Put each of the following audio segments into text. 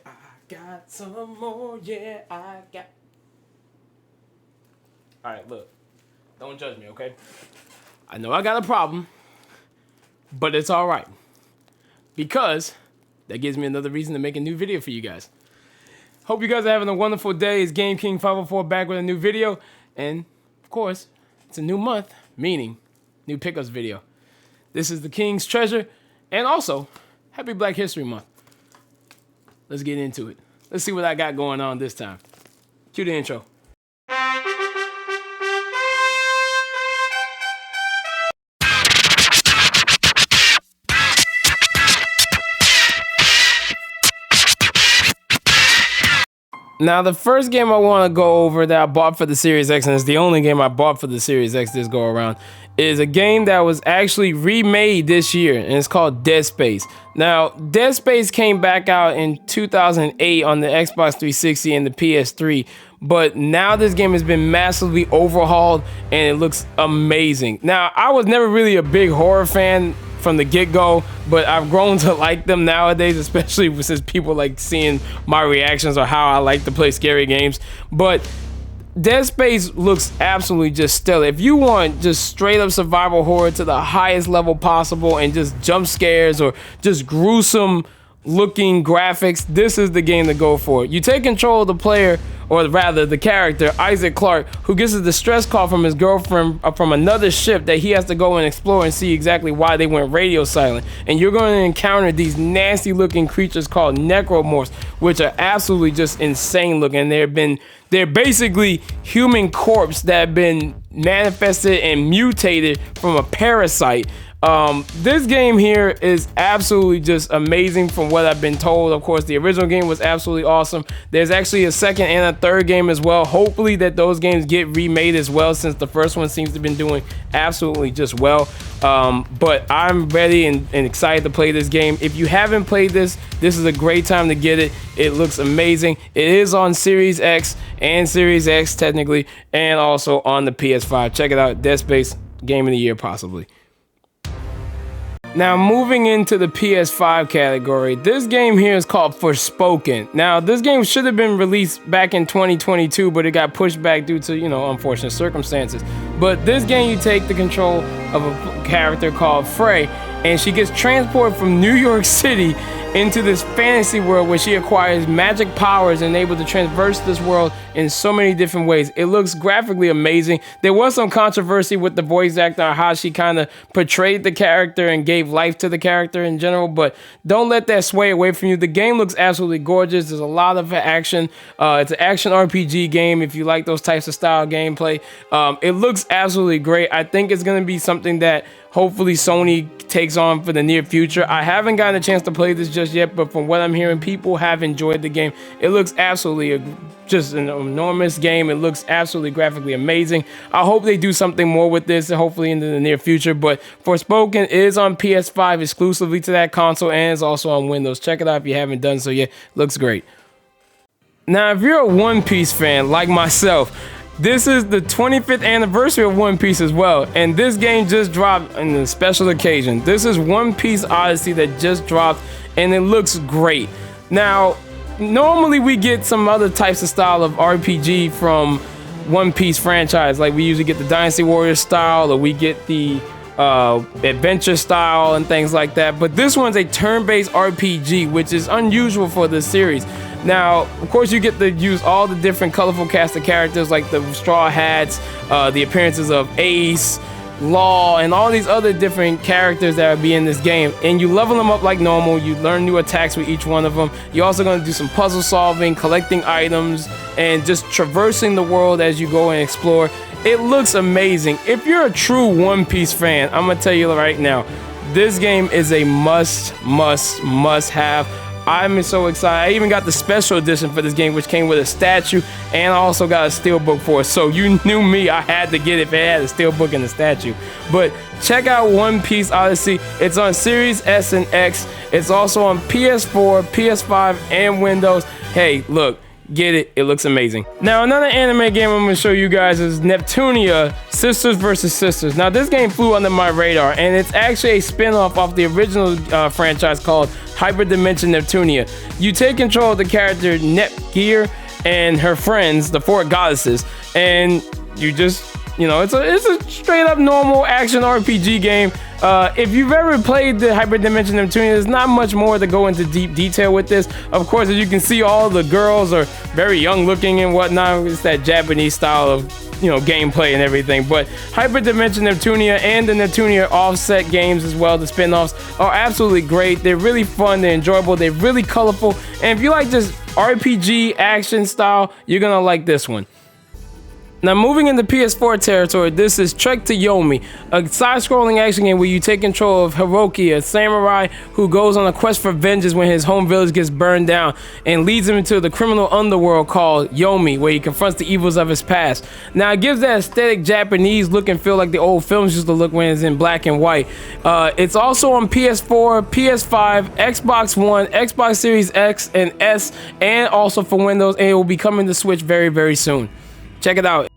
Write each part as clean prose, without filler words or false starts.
I got some more. Yeah, I got. All right, look. Don't judge me, okay? I know I got a problem, but it's all right. Because that gives me another reason to make a new video for you guys. Hope you guys are having a wonderful day. It's Game King 504 back with a new video. And, of course, it's a new month, meaning new pickups video. This is the King's Treasure. And also, happy Black History Month. Let's get into it. Let's see what I got going on this time. Cue the intro. Now, the first game I want to go over that I bought for the Series X, and it's the only game I bought for the Series X this go around, is a game that was actually remade this year, and it's called Dead Space. Now, Dead Space came back out in 2008 on the Xbox 360 and the PS3, but now this game has been massively overhauled, and it looks amazing. Now, I was never really a big horror fan from the get-go, but I've grown to like them nowadays, especially since people like seeing my reactions or how I like to play scary games. But Dead Space looks absolutely just stellar. If you want just straight up survival horror to the highest level possible and just jump scares or just gruesome looking graphics, this is the game to go for. You take control of the player, or rather the character, Isaac Clarke, who gets a distress call from his girlfriend from another ship that he has to go and explore and see exactly why they went radio silent. And you're going to encounter these nasty looking creatures called necromorphs, which are absolutely just insane looking. They're basically human corpses that have been manifested and mutated from a parasite. This game here is absolutely just amazing from what I've been told. Of course, the original game was absolutely awesome. There's actually a second and a third game as well. Hopefully that those games get remade as well, since the first one seems to have been doing absolutely just well. But I'm ready and excited to play this game. If you haven't played this is a great time to get it. It looks amazing. It is on Series X and Series X technically, and also on the PS5. Check it out. Dead Space, Game of the Year possibly. Now, moving into the PS5 category, this game here is called Forspoken. Now, this game should have been released back in 2022, but it got pushed back due to, unfortunate circumstances. But this game, you take the control of a character called Frey, and she gets transported from New York City into this fantasy world where she acquires magic powers and able to traverse this world in so many different ways. It looks graphically amazing. There was some controversy with the voice actor on how she kind of portrayed the character and gave life to the character in general, but don't let that sway away from you. The game looks absolutely gorgeous. There's a lot of action. It's an action RPG game if you like those types of style gameplay. It looks absolutely great. I think it's going to be something that hopefully Sony takes on for the near future. I haven't gotten a chance to play this just yet, but from what I'm hearing, people have enjoyed the game. It looks absolutely just an enormous game. It looks absolutely graphically amazing. I hope they do something more with this, and hopefully in the near future. But Forspoken is on PS5 exclusively to that console, and is also on Windows. Check it out if you haven't done so yet. Looks great. Now, if you're a One Piece fan like myself, this is the 25th anniversary of One Piece as well, and this game just dropped on a special occasion. This is One Piece Odyssey that just dropped, and it looks great. Now, normally we get some other types of style of RPG from One Piece franchise, like we usually get the Dynasty Warriors style, or we get the adventure style and things like that, but this one's a turn-based RPG, which is unusual for this series. Now, of course, you get to use all the different colorful cast of characters like the Straw Hats, the appearances of Ace, Law, and all these other different characters that will be in this game. And you level them up like normal. You learn new attacks with each one of them. You're also going to do some puzzle solving, collecting items, and just traversing the world as you go and explore. It looks amazing. If you're a true One Piece fan, I'm going to tell you right now, this game is a must have. I'm so excited. I even got the special edition for this game, which came with a statue, and I also got a steelbook for it. So you knew me, I had to get it if it had a steelbook and a statue. But check out One Piece Odyssey. It's on Series S and X. It's also on PS4, PS5, and Windows. Hey, look, Get it, it looks amazing. Now another anime game I'm gonna show you guys is Neptunia Sisters vs. Sisters. Now this game flew under my radar, and it's actually a spin-off of the original franchise called Hyperdimension Neptunia. You take control of the character Nepgear and her friends, the four goddesses, and you just, you know, it's a straight up normal action RPG game. If you've ever played the Hyperdimension Neptunia, there's not much more to go into deep detail with this. Of course, as you can see, all the girls are very young looking and whatnot. It's that Japanese style of, you know, gameplay and everything. But Hyperdimension Neptunia and the Neptunia Offset games as well, the spin-offs, are absolutely great. They're really fun, they're enjoyable, they're really colorful. And if you like just RPG action style, you're gonna like this one. Now moving into PS4 territory, this is Trek to Yomi, a side-scrolling action game where you take control of Hiroki, a samurai who goes on a quest for vengeance when his home village gets burned down, and leads him into the criminal underworld called Yomi, where he confronts the evils of his past. Now it gives that aesthetic Japanese look and feel like the old films used to look when it's in black and white. It's also on PS4, PS5, Xbox One, Xbox Series X and S, and also for Windows, and it will be coming to Switch very, very soon. Check it out.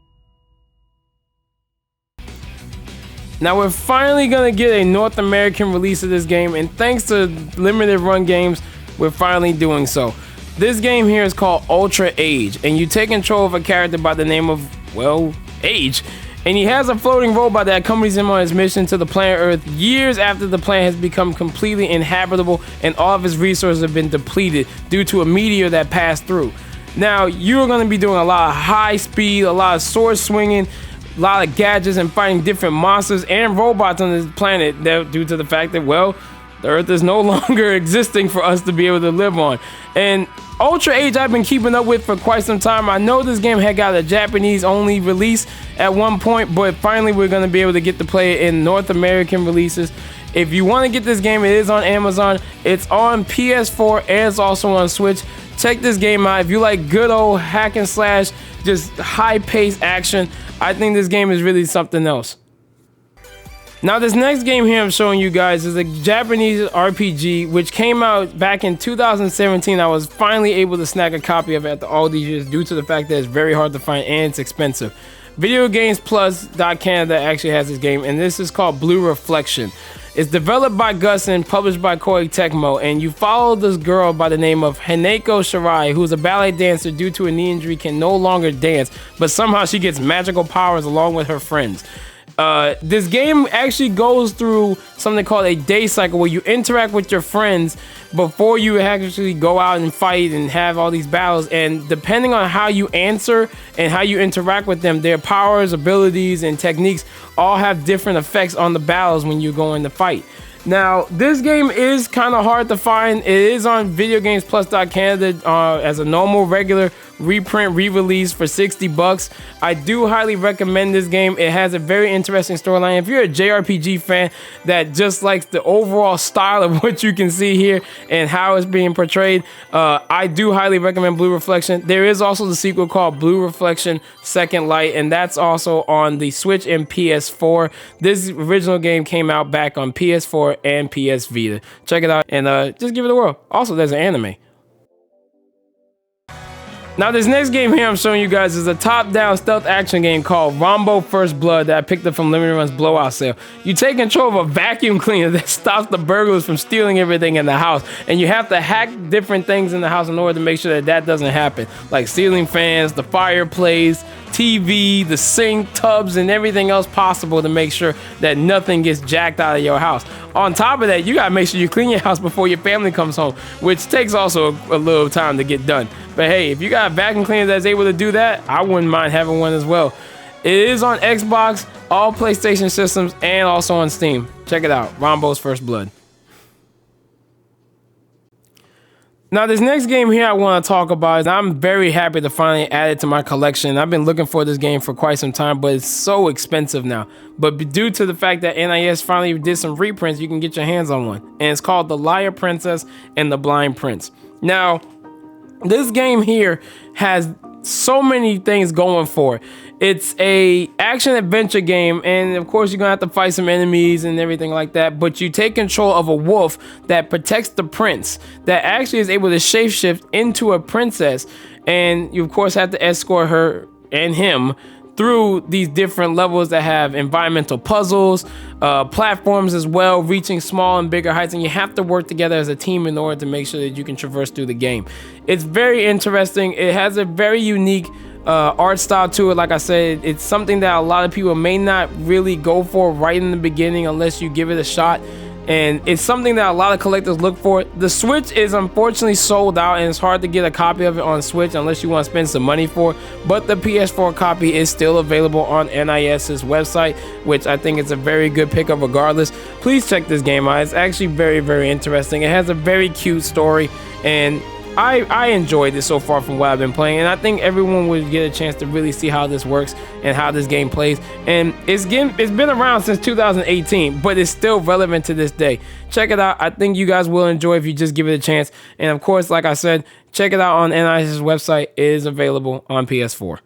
Now we're finally gonna get a North American release of this game, and thanks to limited run games, we're finally doing so. This game here is called Ultra Age, and you take control of a character by the name of, well, Age. And he has a floating robot that accompanies him on his mission to the planet Earth years after the planet has become completely inhabitable and all of his resources have been depleted due to a meteor that passed through. Now, you're going to be doing a lot of high speed, a lot of sword swinging, a lot of gadgets, and fighting different monsters and robots on this planet due to the fact that, well, the Earth is no longer existing for us to be able to live on. And Ultra Age I've been keeping up with for quite some time. I know this game had got a Japanese only release at one point, but finally we're going to be able to get to play it in North American releases. If you want to get this game, it is on Amazon. It's on PS4 and it's also on Switch. Check this game out. If you like good old hack and slash, just high-paced action, I think this game is really something else. Now this next game here I'm showing you guys is a Japanese RPG which came out back in 2017. I was finally able to snag a copy of it after all these years due to the fact that it's very hard to find and it's expensive. VideoGamesPlus.Canada actually has this game, and this is called Blue Reflection. It's developed by Gus and published by Koei Tecmo, and you follow this girl by the name of Haneko Shirai, who's a ballet dancer due to a knee injury, can no longer dance, but somehow she gets magical powers along with her friends. This game actually goes through something called a day cycle where you interact with your friends before you actually go out and fight and have all these battles, and depending on how you answer and how you interact with them, their powers, abilities, and techniques all have different effects on the battles when you're going to fight. Now, this game is kind of hard to find. It is on VideoGamesPlus.Canada as a normal, regular reprint, re-release for $60. I do highly recommend this game. It has a very interesting storyline. If you're a JRPG fan that just likes the overall style of what you can see here and how it's being portrayed, I do highly recommend Blue Reflection. There is also the sequel called Blue Reflection Second Light, and that's also on the Switch and PS4. This original game came out back on PS4 and PS Vita. Check it out and just give it a whirl. Also, there's an anime. Now this next game here I'm showing you guys is a top-down stealth action game called Rambo First Blood that I picked up from Limited Run's blowout sale. You take control of a vacuum cleaner that stops the burglars from stealing everything in the house, and you have to hack different things in the house in order to make sure that that doesn't happen, like ceiling fans, the fireplace, TV, the sink, tubs, and everything else possible to make sure that nothing gets jacked out of your house. On top of that, you gotta make sure you clean your house before your family comes home, which takes also a little time to get done. But hey, if you got a vacuum cleaner that's able to do that, I wouldn't mind having one as well. It is on Xbox, all PlayStation systems, and also on Steam. Check it out, Rambo's First Blood. Now this next game here I want to talk about is I'm very happy to finally add it to my collection. I've been looking for this game for quite some time, but it's so expensive now. But due to the fact that NIS finally did some reprints, you can get your hands on one. And it's called The Liar Princess and the Blind Prince. Now, this game here has so many things going for it. It's a action adventure game, and of course you're gonna have to fight some enemies and everything like that, but you take control of a wolf that protects the prince, that actually is able to shapeshift into a princess, and you of course have to escort her and him through these different levels that have environmental puzzles, platforms as well, reaching small and bigger heights, and you have to work together as a team in order to make sure that you can traverse through the game. It's very interesting. It has a very unique art style to it. Like I said, it's something that a lot of people may not really go for right in the beginning unless you give it a shot, and it's something that a lot of collectors look for. The Switch is unfortunately sold out, and it's hard to get a copy of it on Switch unless you want to spend some money for it, but the PS4 copy is still available on NIS's website, which I think is a very good pickup regardless. Please check this game out. It's actually very, very interesting. It has a very cute story, and I enjoyed it so far from what I've been playing, and I think everyone would get a chance to really see how this works and how this game plays. And it's been around since 2018, but it's still relevant to this day. Check it out. I think you guys will enjoy if you just give it a chance. And of course, like I said, check it out on NIS's website. It is available on PS4.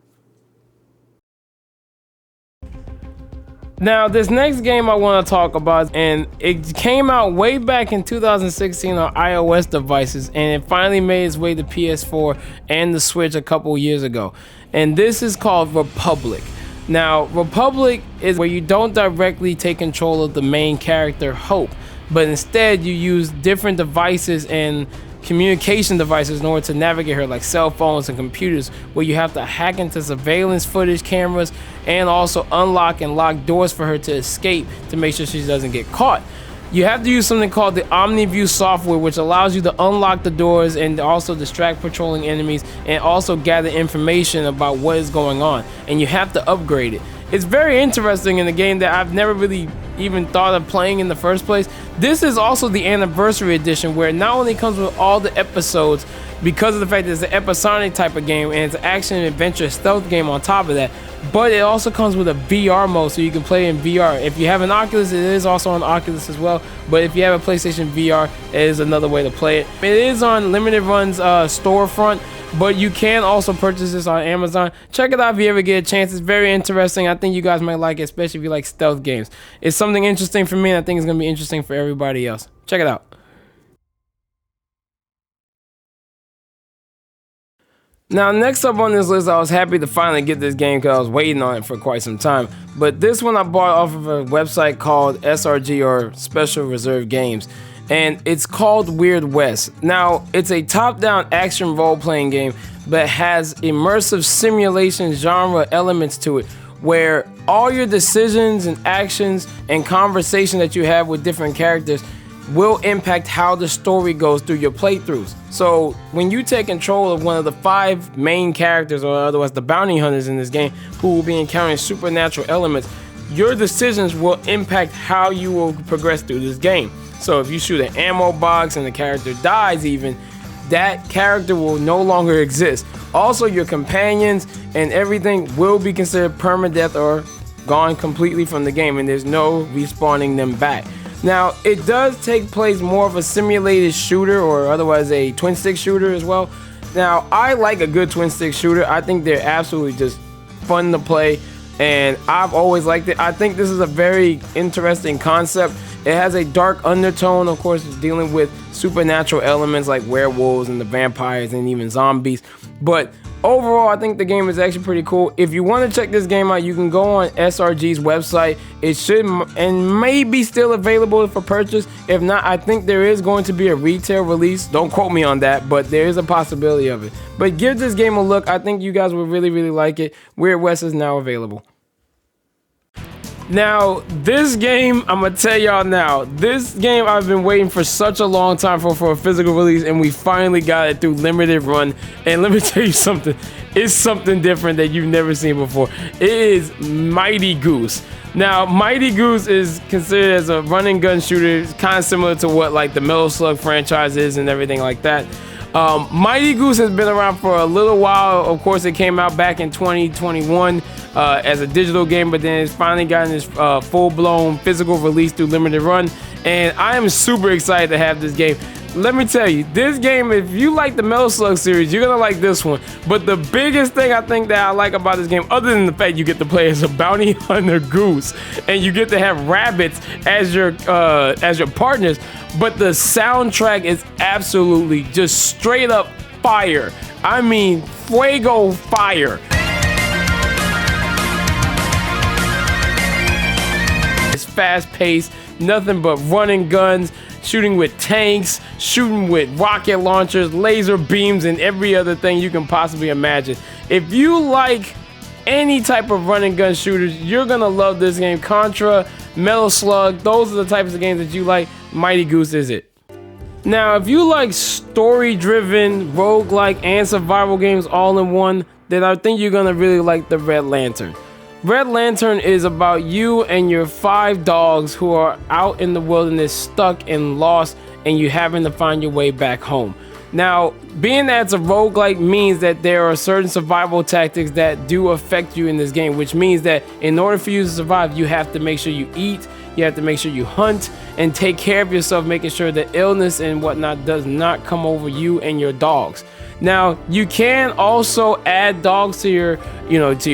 Now, this next game I want to talk about, and it came out way back in 2016 on iOS devices, and it finally made its way to PS4 and the Switch a couple years ago. And this is called Republic. Now, Republic is where you don't directly take control of the main character, Hope, but instead you use different devices and communication devices in order to navigate her, like cell phones and computers, where you have to hack into surveillance footage cameras and also unlock and lock doors for her to escape to make sure she doesn't get caught. You have to use something called the OmniView software, which allows you to unlock the doors and also distract patrolling enemies and also gather information about what is going on, and you have to upgrade it. It's very interesting in a game that I've never really even thought of playing in the first place. This is also the anniversary edition, where it not only comes with all the episodes because of the fact that it's an episodic type of game and it's an action adventure stealth game on top of that, but it also comes with a VR mode, so you can play in VR. If you have an Oculus, it is also on Oculus as well, but if you have a PlayStation VR, it is another way to play it. It is on Limited Run's storefront, but you can also purchase this on Amazon. Check it out if you ever get a chance. It's very interesting. I think you guys might like it, especially if you like stealth games. It's something interesting for me, and I think it's going to be interesting for everybody else. Check it out. Now, next up on this list, I was happy to finally get this game because I was waiting on it for quite some time. But this one I bought off of a website called SRG, or Special Reserve Games, and it's called Weird West. Now, it's a top-down action role-playing game that has immersive simulation genre elements to it, where all your decisions and actions and conversation that you have with different characters will impact how the story goes through your playthroughs. So when you take control of one of the 5 main characters, or otherwise the bounty hunters in this game, who will be encountering supernatural elements, your decisions will impact how you will progress through this game. So if you shoot an ammo box and the character dies even, that character will no longer exist. Also, your companions and everything will be considered permadeath or gone completely from the game, and there's no respawning them back. Now, it does take place more of a simulated shooter, or otherwise a twin stick shooter as well. Now, I like a good twin stick shooter. I think they're absolutely just fun to play, and I've always liked it. I think this is a very interesting concept. It has a dark undertone, of course, it's dealing with supernatural elements like werewolves and the vampires and even zombies. But overall, I think the game is actually pretty cool. If you want to check this game out, you can go on SRG's website. It should and may be still available for purchase. If not, I think there is going to be a retail release. Don't quote me on that, but there is a possibility of it. But give this game a look. I think you guys will really, really like it. Weird West is now available. Now, this game, I'm gonna tell y'all now, this game I've been waiting for such a long time for a physical release, and we finally got it through Limited Run. And let me tell you something, it's something different that you've never seen before. It is Mighty Goose. Now, Mighty Goose is considered as a run and gun shooter. It's kind of similar to what like the Metal Slug franchise is and everything like that. Mighty Goose has been around for a little while. Of course, it came out back in 2021 as a digital game, but then it's finally gotten this full-blown physical release through Limited Run, and I am super excited to have this game. let me tell you, this game, if you like the Metal Slug series, you're gonna like this one. But the biggest thing I think that I like about this game, other than the fact you get to play as a bounty hunter goose and you get to have rabbits as your partners, but the soundtrack is absolutely just straight up fire. I mean, fuego fire. It's fast paced, nothing but running guns, shooting with tanks, shooting with rocket launchers, laser beams, and every other thing you can possibly imagine. If you like any type of running gun shooters, you're gonna love this game. Contra, Metal Slug, those are the types of games that you like. Mighty Goose is it. Now, if you like story-driven, roguelike, and survival games all in one, then I think you're gonna really like the Red Lantern. Red Lantern is about you and your 5 dogs who are out in the wilderness, stuck and lost, and you having to find your way back home. Now, being that it's a roguelike means that there are certain survival tactics that do affect you in this game, which means that in order for you to survive, you have to make sure you eat, you have to make sure you hunt, and take care of yourself, making sure that illness and whatnot does not come over you and your dogs. Now, you can also add dogs to your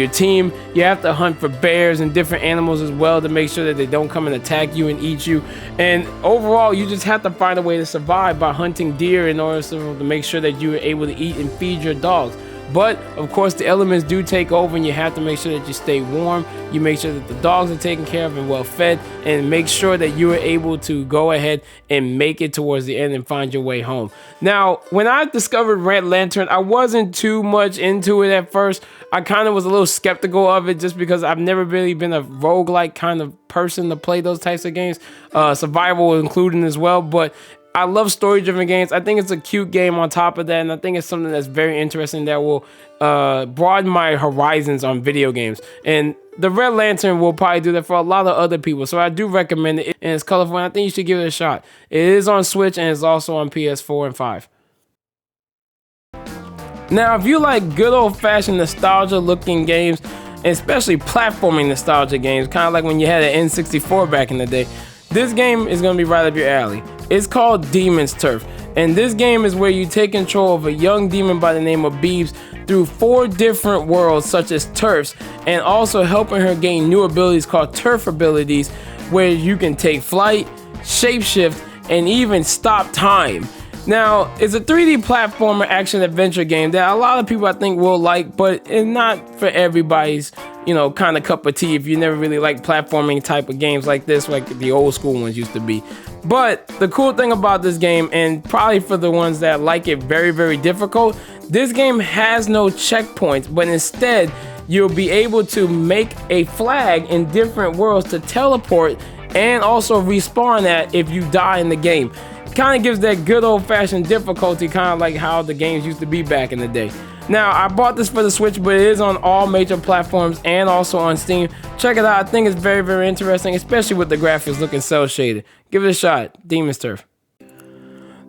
team. You have to hunt for bears and different animals as well to make sure that they don't come and attack you and eat you. And overall, you just have to find a way to survive by hunting deer in order to make sure that you are able to eat and feed your dogs. But of course, the elements do take over, and you have to make sure that you stay warm. You make sure that the dogs are taken care of and well fed, and make sure that you are able to go ahead and make it towards the end and find your way home. Now, when I discovered Red Lantern, I wasn't too much into it at first. I kind of was a little skeptical of it just because I've never really been a roguelike kind of person to play those types of games, survival including as well. But I love story-driven games. I think it's a cute game on top of that, and I think it's something that's very interesting that will broaden my horizons on video games. And the Red Lantern will probably do that for a lot of other people, so I do recommend it, and it's colorful, and I think you should give it a shot. It is on Switch, and it's also on PS4 and 5. Now, if you like good old-fashioned nostalgia-looking games, especially platforming nostalgia games, kind of like when you had an N64 back in the day, this game is going to be right up your alley. It's called Demon's Turf, and this game is where you take control of a young demon by the name of Beebs through 4 different worlds such as turfs, and also helping her gain new abilities called turf abilities, where you can take flight, shapeshift, and even stop time. Now, it's a 3D platformer action adventure game that a lot of people I think will like, but it's not for everybody's kind of cup of tea if you never really like platforming type of games like this, like the old school ones used to be. But the cool thing about this game, and probably for the ones that like it very, very difficult, this game has no checkpoints, but instead you'll be able to make a flag in different worlds to teleport and also respawn at if you die in the game. Kind of gives that good old-fashioned difficulty, kind of like how the games used to be back in the day. Now, I bought this for the Switch, but it is on all major platforms and also on Steam. Check it out. I think it's very, very interesting, especially with the graphics looking cel-shaded. Give it a shot. Demon's Turf.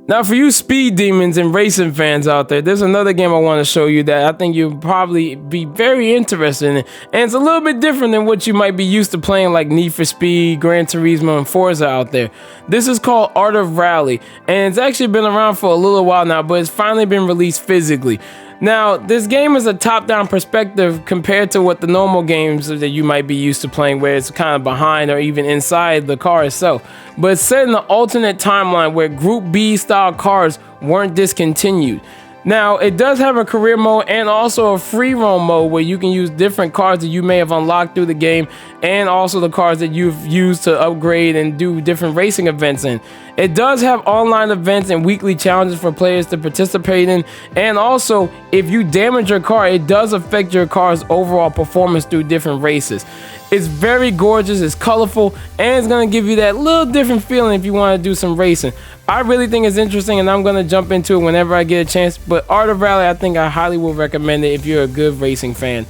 Now, for you speed demons and racing fans out there, there's another game I want to show you that I think you'll probably be very interested in. And it's a little bit different than what you might be used to playing, like Need for Speed, Gran Turismo, and Forza out there. This is called Art of Rally, and it's actually been around for a little while now, but it's finally been released physically. Now, this game is a top-down perspective compared to what the normal games that you might be used to playing, where it's kind of behind or even inside the car itself. But it's set in an alternate timeline where Group B style cars weren't discontinued. Now, it does have a career mode and also a free roam mode where you can use different cars that you may have unlocked through the game, and also the cars that you've used to upgrade and do different racing events in. It does have online events and weekly challenges for players to participate in, and also if you damage your car, it does affect your car's overall performance through different races. It's very gorgeous, it's colorful, and it's going to give you that little different feeling if you want to do some racing. I really think it's interesting, and I'm going to jump into it whenever I get a chance, but Art of Rally, I think I highly will recommend it if you're a good racing fan.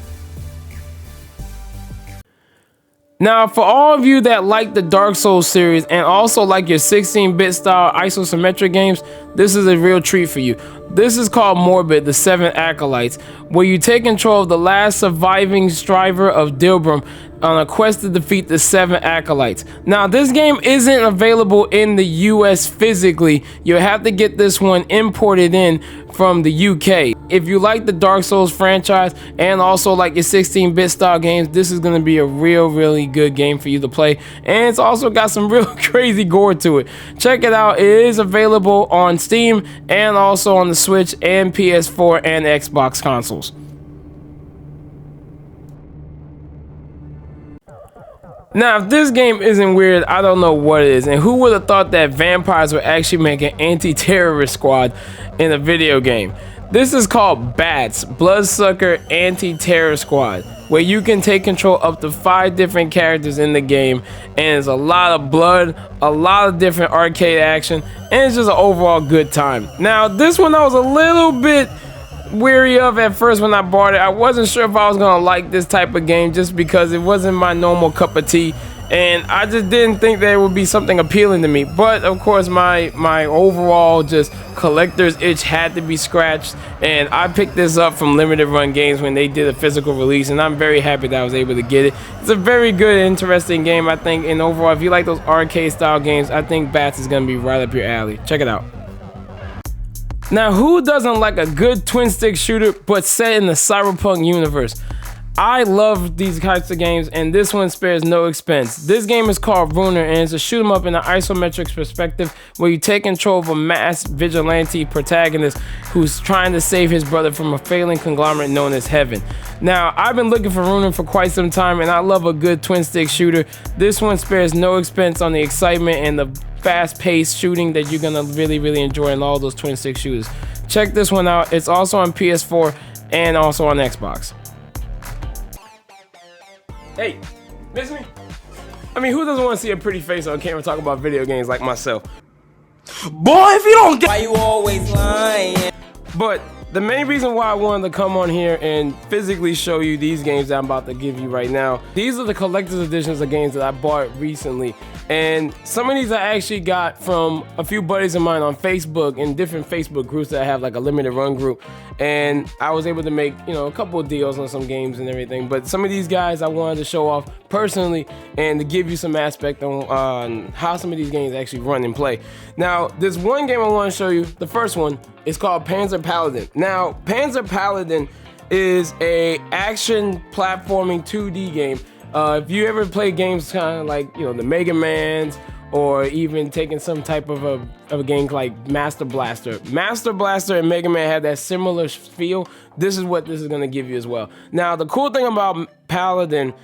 Now, for all of you that like the Dark Souls series and also like your 16-bit style isometric games, this is a real treat for you. This is called Morbid, the 7 Acolytes, where you take control of the last surviving striver of Dilbrum, on a quest to defeat the 7 acolytes. Now, this game isn't available in the US physically. You'll have to get this one imported in from the UK. If you like the Dark Souls franchise and also like your 16-bit style games, this is going to be a really good game for you to play. And it's also got some real crazy gore to it. Check it out. It is available on Steam and also on the Switch and PS4 and Xbox consoles. Now, if this game isn't weird, I don't know what it is. And who would have thought that vampires would actually make an anti-terrorist squad in a video game? This is called BATS, Bloodsucker Anti-Terror Squad, where you can take control up to 5 different characters in the game, and it's a lot of blood, a lot of different arcade action, and it's just an overall good time. Now, this one I was a little bit weary of at first when I bought it. I wasn't sure if I was gonna like this type of game just because it wasn't my normal cup of tea, and I just didn't think that it would be something appealing to me. But of course my overall just collector's itch had to be scratched, and I picked this up from Limited Run Games when they did a physical release, and I'm very happy that I was able to get it. It's a very good, interesting game, I think, and overall, if you like those arcade style games, I think BATS is gonna be right up your alley. Check it out. Now, who doesn't like a good twin stick shooter but set in the cyberpunk universe? I love these types of games, and this one spares no expense. This game is called Ruiner, and it's a shoot 'em up in an isometric perspective where you take control of a masked vigilante protagonist who's trying to save his brother from a failing conglomerate known as Heaven. Now, I've been looking for Ruiner for quite some time, and I love a good twin stick shooter. This one spares no expense on the excitement and the fast-paced shooting that you're gonna really enjoy in all those twin stick shooters. Check this one out. It's also on PS4 and also on Xbox. Hey, miss me? I mean, who doesn't want to see a pretty face on camera talk about video games like myself? Boy, if you don't get— why you always lying? But the main reason why I wanted to come on here and physically show you these games that I'm about to give you right now, these are the collector's editions of games that I bought recently. And some of these I actually got from a few buddies of mine on Facebook and different Facebook groups that I have, like a Limited Run group. And I was able to make, you know, a couple of deals on some games and everything. But some of these guys I wanted to show off personally and to give you some aspect on how some of these games actually run and play. Now, this one game I want to show you, the first one, is called Panzer Paladin. Now, Panzer Paladin is a action platforming 2D game. If you ever play games kind of like, you know, the Mega Mans, or even taking some type of a game like Master Blaster. Master Blaster and Mega Man have that similar feel. This is what this is going to give you as well. Now, the cool thing about Paladin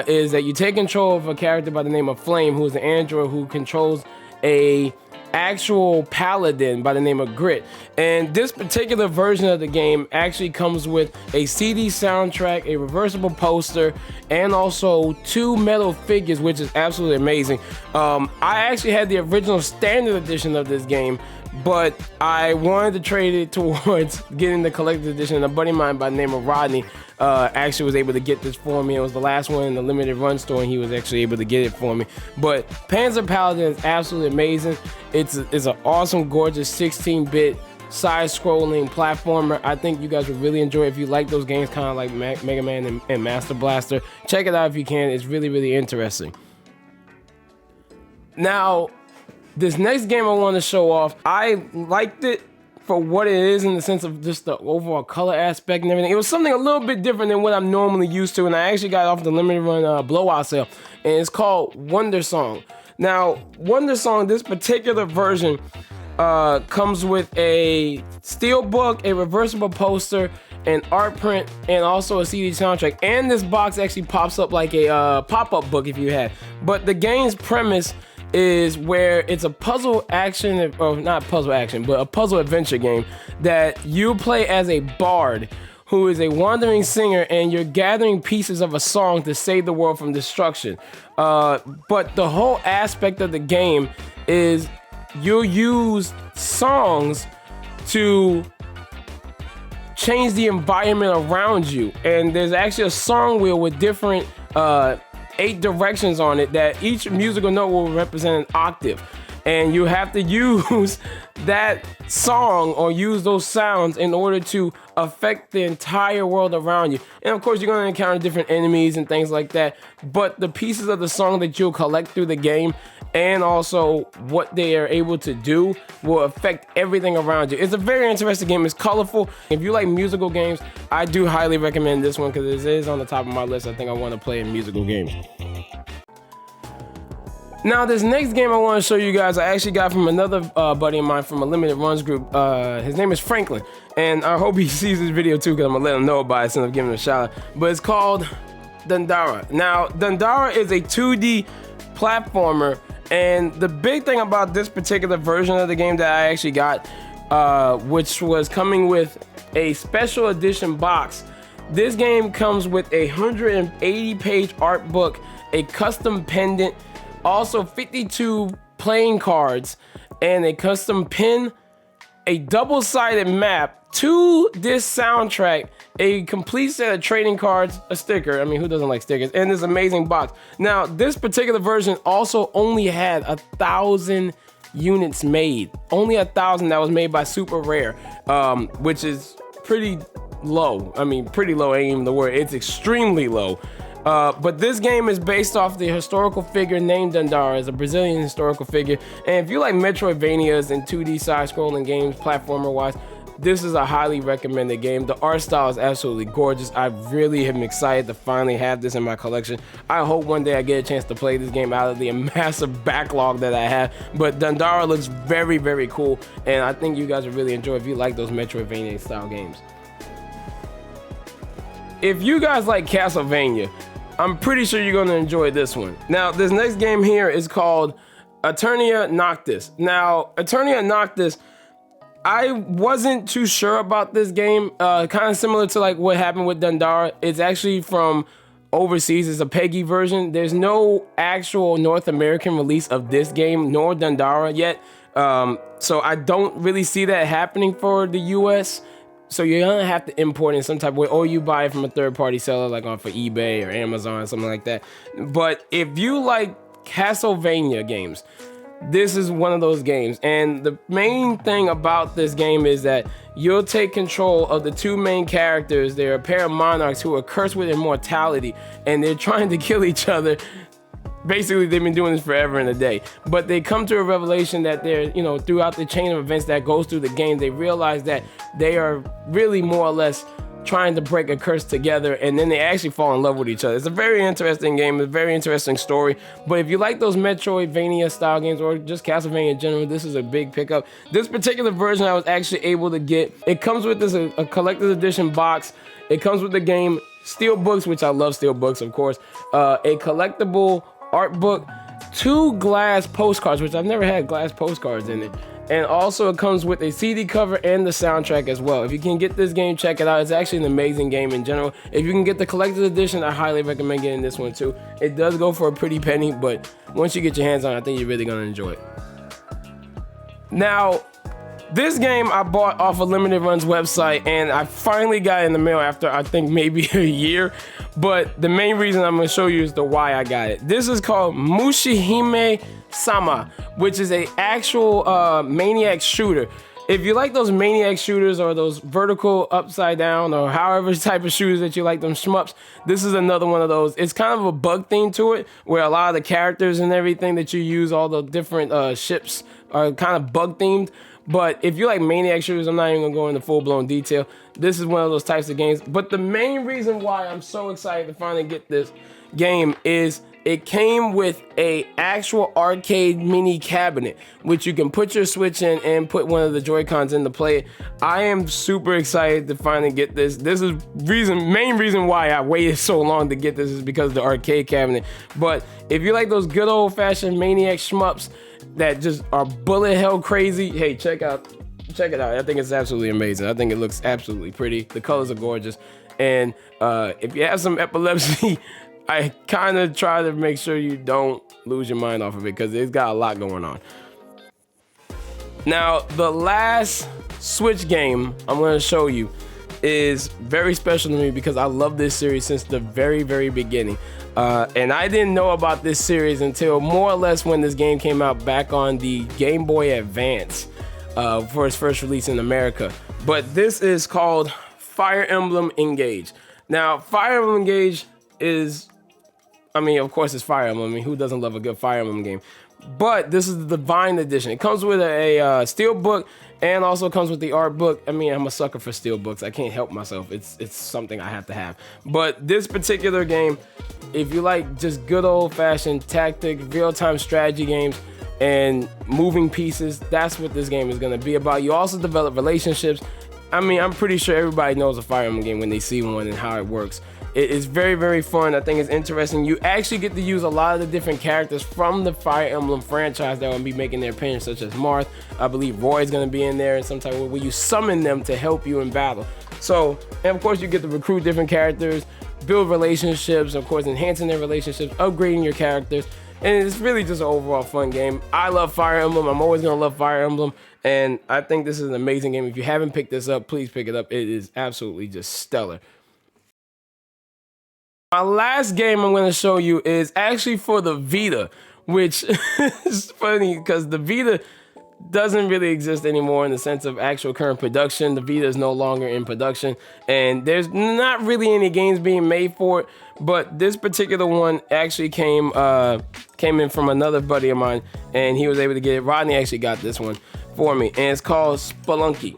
is that you take control of a character by the name of Flame, who is an android who controls a actual paladin by the name of Grit. And this particular version of the game actually comes with a CD soundtrack, a reversible poster, and also 2 metal figures, which is absolutely amazing. I actually had the original standard edition of this game, but I wanted to trade it towards getting the collector's edition, and a buddy of mine by the name of Rodney actually was able to get this for me. It was the last one in the Limited Run store, and he was actually able to get it for me. But Panzer Paladin is absolutely amazing. It's an awesome, gorgeous 16-bit side-scrolling platformer. I think you guys would really enjoy it if you like those games, kind of like Mega Man and Master Blaster. Check it out if you can. It's really interesting. Now, this next game I want to show off, I liked it for what it is in the sense of just the overall color aspect and everything. It was something a little bit different than what I'm normally used to, and I actually got it off the Limited Run blowout sale, and it's called Wonder Song. Now, Wonder Song, this particular version comes with a steelbook, a reversible poster, an art print, and also a CD soundtrack. And this box actually pops up like a pop-up book if you had. But the game's premise is where it's a puzzle action, or not puzzle action, but a puzzle adventure game that you play as a bard who is a wandering singer, and you're gathering pieces of a song to save the world from destruction. But the whole aspect of the game is you'll use songs to change the environment around you. And there's actually a song wheel with different 8 directions on it that each musical note will represent an octave. And you have to use that song or use those sounds in order to affect the entire world around you. And of course, you're going to encounter different enemies and things like that, but the pieces of the song that you'll collect through the game and also what they are able to do will affect everything around you. It's a very interesting game. It's colorful. If you like musical games, I do highly recommend this one because it is on the top of my list. I think I want to play in musical games. Now, this next game I want to show you guys, I actually got from another buddy of mine from a Limited Runs group. His name is Franklin, and I hope he sees this video too, because I'm going to let him know about it instead of giving him a shout out. But it's called Dandara. Now, Dandara is a 2D platformer, and the big thing about this particular version of the game that I actually got, which was coming with a special edition box, this game comes with a 180-page art book, a custom pendant, also 52 playing cards, and a custom pin, a double-sided map, 2-disc soundtrack, a complete set of trading cards, a sticker. I mean, who doesn't like stickers? And this amazing box. Now, this particular version also only had 1,000 units made. Only 1,000 that was made by Super Rare, which is pretty low. I mean, pretty low ain't even the word. It's extremely low. But this game is based off the historical figure named Dandara. It's a Brazilian historical figure. And if you like Metroidvanias and 2D side-scrolling games, platformer-wise, this is a highly recommended game. The art style is absolutely gorgeous. I really am excited to finally have this in my collection. I hope one day I get a chance to play this game out of the massive backlog that I have. But Dandara looks very, very cool. And I think you guys will really enjoy it if you like those Metroidvania-style games. If you guys like Castlevania, I'm pretty sure you're going to enjoy this one. Now, this next game here is called Eternia Noctis. Now, Eternia Noctis, I wasn't too sure about this game. Kind of similar to like what happened with Dandara. It's actually from overseas. It's a PEGI version. There's no actual North American release of this game, nor Dandara yet. So I don't really see that happening for the US. So you're gonna have to import it in some type of way, or you buy it from a third-party seller, like on for eBay or Amazon or something like that. But if you like Castlevania games, this is one of those games. And the main thing about this game is that you'll take control of the two main characters. They're a pair of monarchs who are cursed with immortality, and they're trying to kill each other. Basically, they've been doing this forever and a day. But they come to a revelation that they're, you know, throughout the chain of events that goes through the game, they realize that they are really more or less trying to break a curse together, and then they actually fall in love with each other. It's a very interesting game, a very interesting story. But if you like those Metroidvania style games or just Castlevania in general, this is a big pickup. This particular version I was actually able to get. It comes with this a collector's edition box. It comes with the game, steel books, which I love steel books, of course. A collectible art book, 2 glass postcards, which I've never had glass postcards in it. And also it comes with a CD cover and the soundtrack as well. If you can get this game, check it out. It's actually an amazing game in general. If you can get the collector's edition, I highly recommend getting this one too. It does go for a pretty penny, but once you get your hands on it, I think you're really gonna enjoy it. Now, this game I bought off a Limited Runs website, and I finally got it in the mail after I think maybe a year. But the main reason I'm going to show you is the why I got it. This is called Mushihime Sama, which is a actual Maniac shooter. If you like those Maniac shooters or those vertical upside down or however type of shooters that you like, them shmups, this is another one of those. It's kind of a bug theme to it, where a lot of the characters and everything that you use, all the different ships are kind of bug themed. But if you like Maniac shooters, I'm not even gonna go into full-blown detail. This is one of those types of games. But the main reason why I'm so excited to finally get this game is it came with a actual arcade mini cabinet, which you can put your Switch in and put one of the Joy-Cons in to play it. I am super excited to finally get this. This is main reason why I waited so long to get this is because of the arcade cabinet. But if you like those good old-fashioned Maniac shmups that just are bullet hell crazy, hey, check it out. I think it's absolutely amazing. I think it looks absolutely pretty. The colors are gorgeous. And if you have some epilepsy, I kind of try to make sure you don't lose your mind off of it because it's got a lot going on. Now, the last Switch game I'm going to show you is very special to me because I love this series since the very, very beginning. And I didn't know about this series until more or less when this game came out back on the Game Boy Advance. for its first release in America. But this is called Fire Emblem Engage. Now, Fire Emblem Engage is, I mean, of course it's Fire Emblem. I mean, who doesn't love a good Fire Emblem game? But this is the Divine Edition. It comes with a steel book and also comes with the art book. I mean, I'm a sucker for steel books. I can't help myself. It's something I have to have. But this particular game, if you like just good old-fashioned tactic, real-time strategy games, and moving pieces, that's what this game is going to be about. You also develop relationships. I mean, I'm pretty sure everybody knows a Fire Emblem game when they see one and how it works. It is very, very fun. I think it's interesting. You actually get to use a lot of the different characters from the Fire Emblem franchise that will be making their appearance, such as Marth. I believe Roy is going to be in there in some type of way where you summon them to help you in battle. So, and of course, you get to recruit different characters, build relationships, of course, enhancing their relationships, upgrading your characters. And it's really just an overall fun game. I love Fire Emblem. I'm always going to love Fire Emblem. And I think this is an amazing game. If you haven't picked this up, please pick it up. It is absolutely just stellar. My last game I'm going to show you is actually for the Vita, which is funny because the Vita doesn't really exist anymore in the sense of actual current production. The Vita is no longer in production, and there's not really any games being made for it. But this particular one actually came in from another buddy of mine, and he was able to get it. Rodney actually got this one for me, and it's called Spelunky.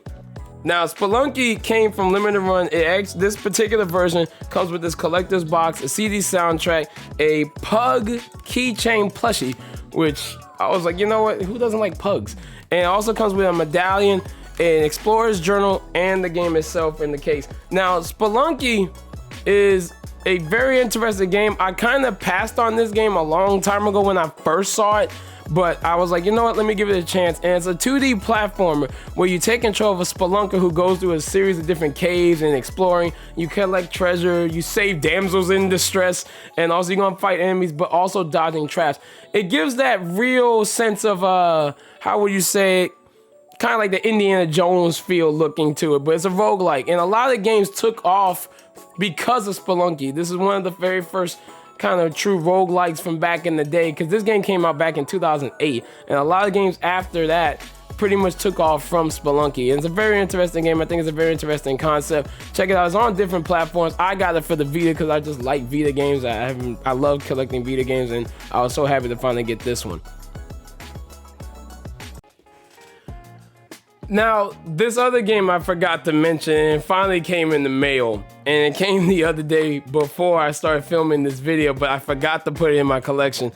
Now, Spelunky came from Limited Run. This particular version comes with this collector's box, a CD soundtrack, a pug keychain plushie, which I was like, you know what? Who doesn't like pugs? And it also comes with a medallion, an explorer's journal, and the game itself in the case. Now, Spelunky is a very interesting game. I kind of passed on this game a long time ago when I first saw it, but I was like, you know what, let me give it a chance. And it's a 2D platformer where you take control of a spelunker who goes through a series of different caves and exploring. You collect treasure, you save damsels in distress, and also you're gonna fight enemies, but also dodging traps. It gives that real sense of, how would you say it? Kind of like the Indiana Jones feel looking to it, but it's a roguelike. And a lot of games took off because of Spelunky. This is one of the very first kind of true roguelikes from back in the day, because this game came out back in 2008, and a lot of games after that pretty much took off from Spelunky. And it's a very interesting game. I think it's a very interesting concept. Check it out. It's on different platforms. I got it for the Vita because I just like Vita games. I love collecting Vita games, and I was so happy to finally get this one. Now, this other game I forgot to mention, and finally came in the mail, and it came the other day before I started filming this video, but I forgot to put it in my collection,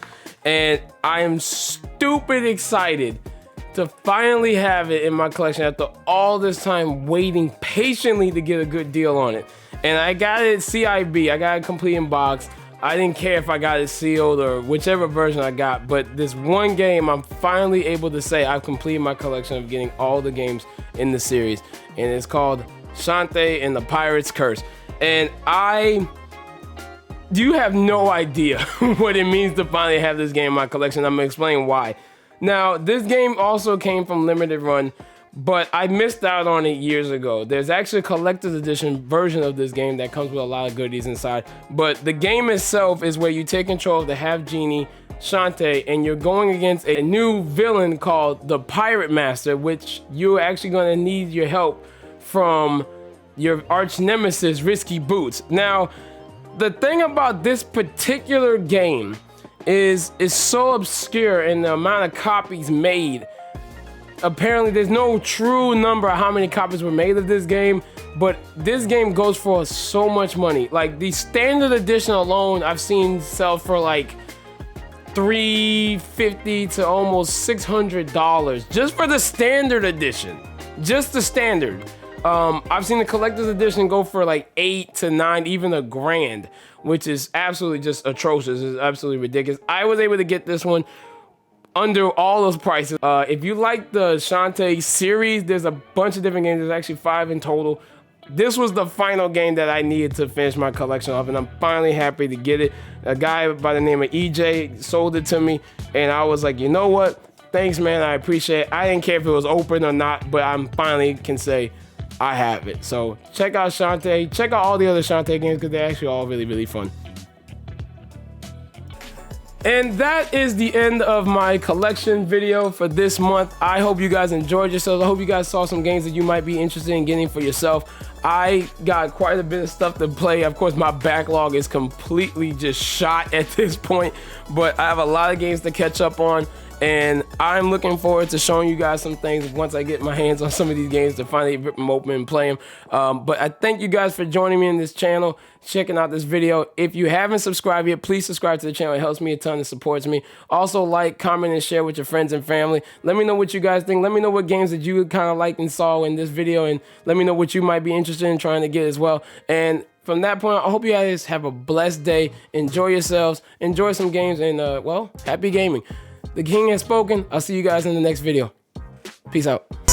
and I am stupid excited to finally have it in my collection after all this time waiting patiently to get a good deal on it. And I got it CIB, I got it complete in box. I didn't care if I got it sealed or whichever version I got, but this one game I'm finally able to say I've completed my collection of getting all the games in the series, and it's called Shantae and the Pirate's Curse. And you have no idea what it means to finally have this game in my collection. I'm gonna explain why. Now, this game also came from Limited Run, but I missed out on it years ago. There's actually a collector's edition version of this game that comes with a lot of goodies inside. But the game itself is where you take control of the half-genie Shantae, and you're going against a new villain called the Pirate Master, which you're actually going to need your help from your arch nemesis, Risky Boots. Now, the thing about this particular game is it's so obscure in the amount of copies made. Apparently there's no true number of how many copies were made of this game, but this game goes for so much money. Like the standard edition alone, I've seen sell for like $350 to almost $600 just for the standard edition, just the standard. I've seen the collector's edition go for like $8 to $9, even $1,000, which is absolutely just atrocious. It's absolutely ridiculous. I was able to get this one under all those prices. If you like the Shantae series, there's a bunch of different games. There's actually 5 in total. This was the final game that I needed to finish my collection off, and I'm finally happy to get it. A guy by the name of EJ sold it to me, and I was like, you know what? Thanks, man. I appreciate it. I didn't care if it was open or not, but I finally can say I have it. So check out Shantae. Check out all the other Shantae games because they're actually all really, really fun. And that is the end of my collection video for this month. I hope you guys enjoyed yourselves. I hope you guys saw some games that you might be interested in getting for yourself. I got quite a bit of stuff to play. Of course, my backlog is completely just shot at this point, but I have a lot of games to catch up on. And I'm looking forward to showing you guys some things once I get my hands on some of these games to finally rip them open and play them. But I thank you guys for joining me in this channel, checking out this video. If you haven't subscribed yet, please subscribe to the channel. It helps me a ton. It supports me. Also, like, comment, and share with your friends and family. Let me know what you guys think. Let me know what games that you kind of liked and saw in this video, and let me know what you might be interested in trying to get as well. And from that point, I hope you guys have a blessed day. Enjoy yourselves. Enjoy some games, and well, happy gaming. The King has spoken. I'll see you guys in the next video. Peace out.